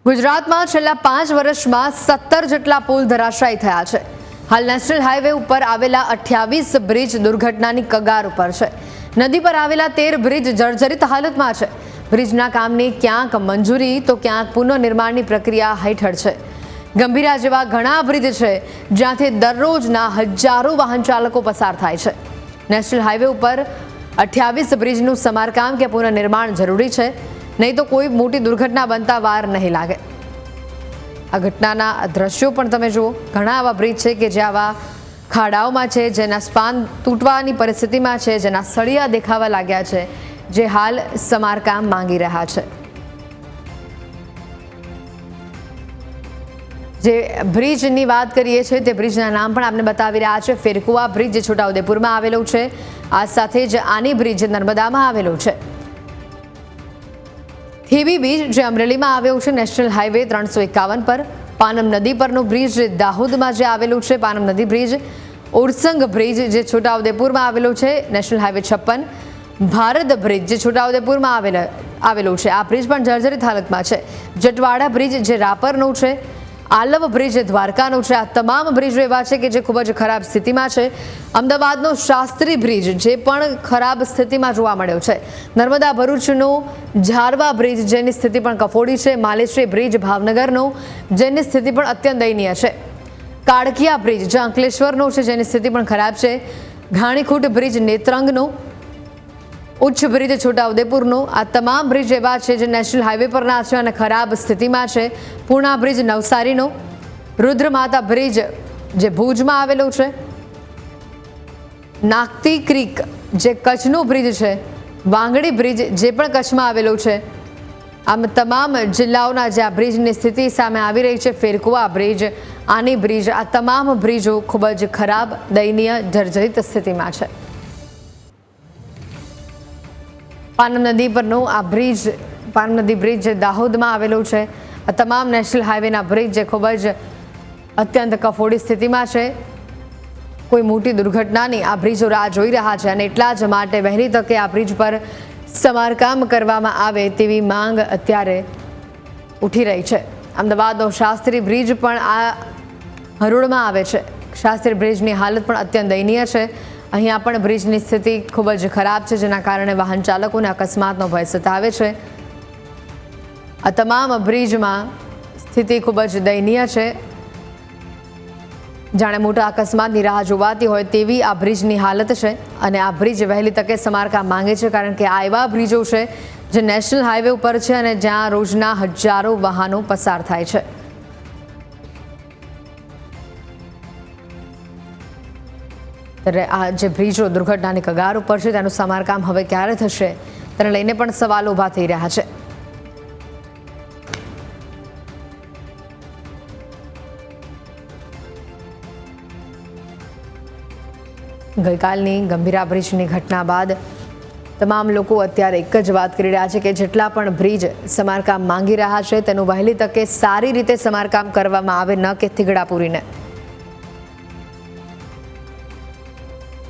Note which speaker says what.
Speaker 1: ગુજરાતમાં છેલ્લા 5 વર્ષમાં 17 જેટલા પુલ ધરાશાયી થયા છે। હાલ નેશનલ હાઈવે ઉપર આવેલા 28 બ્રિજ દુર્ઘટનાની કગાર ઉપર છે। નદી પર આવેલા 13 બ્રિજ જર્જરિત હાલતમાં છે। બ્રિજના કામની ક્યાંક મંજૂરી તો ક્યાંક પુનઃનિર્માણની પ્રક્રિયા હેઠળ છે। ગંભીરા જેવા ઘણા બ્રિજ છે જ્યાંથી દરરોજના હજારો વાહન ચાલકો પસાર થાય છે। નેશનલ હાઈવે ઉપર 28 બ્રિજનું સમારકામ કે પુનઃનિર્માણ જરૂરી છે, નહીં તો કોઈ મોટી દુર્ઘટના બનતા વાર નહીં લાગે। આ ઘટનાના દ્રશ્યો પણ તમે જુઓ, ઘણા આવા બ્રિજ છે કે જે આવા ખાડાઓમાં છે, જેના સ્પાન તૂટવાની પરિસ્થિતિમાં છે, જેના સળિયા દેખાવા લાગ્યા છે, જે હાલ સમારકામ માંગી રહ્યા છે। જે બ્રિજની વાત કરીએ છીએ તે બ્રિજના નામ પણ આપને બતાવી રહ્યા છે। ફેરકુવા બ્રિજ જે છોટાઉદેપુરમાં આવેલું છે, આ સાથે જ આની બ્રિજ નર્મદામાં આવેલું છે। થેબી બ્રિજ જે અમરેલીમાં આવ્યું છે નેશનલ હાઈવે 351 પર। પાનમ નદી પરનું બ્રિજ જે દાહોદમાં જે આવેલું છે પાનમ નદી બ્રિજ। ઉરસંગ બ્રિજ જે છોટાઉદેપુરમાં આવેલું છે નેશનલ હાઈવે 56। ભારત બ્રિજ જે છોટાઉદેપુરમાં આવેલું છે, આ બ્રિજ પણ જર્જરિત હાલતમાં છે। જટવાડા બ્રિજ જે રાપરનું છે। આલવ બ્રિજ દ્વારકાનું છે। આ તમામ બ્રિજો એવા છે કે જે ખૂબ જ ખરાબ સ્થિતિમાં છે। અમદાવાદનો શાસ્ત્રી બ્રિજ જે પણ ખરાબ સ્થિતિમાં જોવા મળ્યો છે। નર્મદા ભરૂચનો ઝારવા બ્રિજ જેની સ્થિતિ પણ કફોડી છે। માલેશ્રી બ્રિજ ભાવનગરનો જેની સ્થિતિ પણ અત્યંત દયનીય છે। કાળકિયા બ્રિજ જે અંકલેશ્વરનો છે જેની સ્થિતિ પણ ખરાબ છે। ઘાણીખૂટ બ્રિજ નેત્રંગનો। ઉચ્ચ બ્રિજ છોટાઉદેપુરનો। આ તમામ બ્રિજ એવા છે જે નેશનલ હાઈવે પરના છે અને ખરાબ સ્થિતિમાં છે। પૂર્ણા બ્રિજ નવસારીનો। રુદ્રમાતા બ્રિજ જે ભુજમાં આવેલો છે। નાગતી ક્રીક જે કચ્છનો બ્રિજ છે। વાંગડી બ્રિજ જે પણ કચ્છમાં આવેલો છે। આમ તમામ જિલ્લાઓના જે આ બ્રિજની સ્થિતિ સામે આવી રહી છે। ફેરકુવા બ્રિજ, આની બ્રિજ, આ તમામ બ્રિજો ખૂબ જ ખરાબ, દયનીય, જર્જરિત સ્થિતિમાં છે। પાનમ નદી પરનું આ બ્રિજ, પાનમ નદી બ્રિજ જે દાહોદમાં આવેલું છે। આ તમામ નેશનલ હાઈવેના બ્રિજ જે ખૂબ જ અત્યંત કફોડી સ્થિતિમાં છે। કોઈ મોટી દુર્ઘટનાની આ બ્રિજો રાહ જોઈ રહ્યા છે અને એટલા જ માટે વહેલી તકે આ બ્રિજ પર સમારકામ કરવામાં આવે તેવી માંગ અત્યારે ઉઠી રહી છે। અમદાવાદનો શાસ્ત્રી બ્રિજ પણ આ હરોળમાં આવે છે। શાસ્ત્રી બ્રિજની હાલત પણ અત્યંત દયનીય છે। અહીંયા પણ બ્રિજની સ્થિતિ ખૂબ જ ખરાબ છે, જેના કારણે વાહન ચાલકોને અકસ્માતનો ભય સતાવે છે। આ તમામ બ્રિજમાં સ્થિતિ ખૂબ જ દયનીય છે। જાણે મોટા અકસ્માતની રાહ જોવાતી હોય તેવી આ બ્રિજની હાલત છે અને આ બ્રિજ વહેલી તકે સમારકામ માંગે છે, કારણ કે આ એવા બ્રિજો છે જે નેશનલ હાઈવે ઉપર છે અને જ્યાં રોજના હજારો વાહનો પસાર થાય છે। ત્યારે આ જે બ્રિજો દુર્ઘટનાની કગાર ઉપર છે તેનું સમારકામ હવે ક્યારે થશે તેને લઈને પણ સવાલો ઊભા થઈ રહ્યા છે। ગઈકાલની ગંભીરા બ્રિજની ઘટના બાદ તમામ લોકો અત્યારે એક જ વાત કરી રહ્યા છે કે જેટલા પણ બ્રિજ સમારકામ માંગી રહ્યા છે તેનું વહેલી તકે સારી રીતે સમારકામ કરવામાં આવે, ન કે થીગડા પૂરીને।